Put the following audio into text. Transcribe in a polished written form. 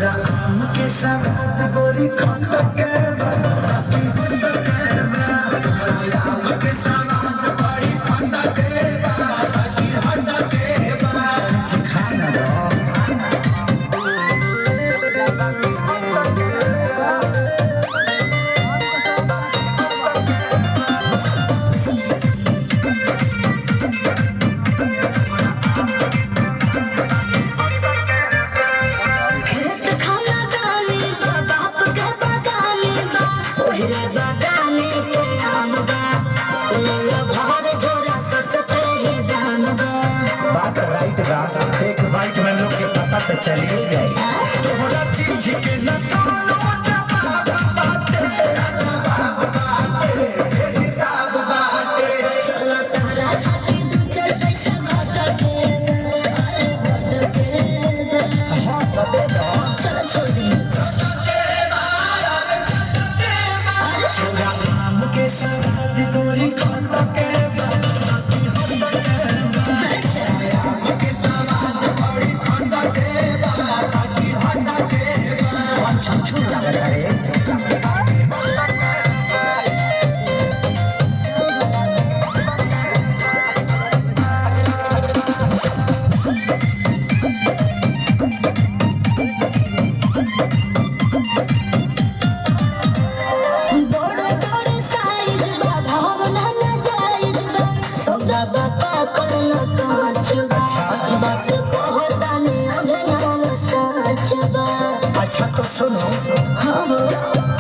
तोरा आम के सवाद गोरी खटके एक बाइक में लोग के पता तो चली गई तोहरा चीज के न कोनो जवाब बाटे हिसाब बाटे चलो तोरा खातिर दू चार पैसा घट के हां तबे ना चलो छोड़ दी तोरा आम के सवाद गोरी खटके बापा करना तो अच्छा बात को होता नहीं अगर ना सच बा अच्छा तो सुनो हाँ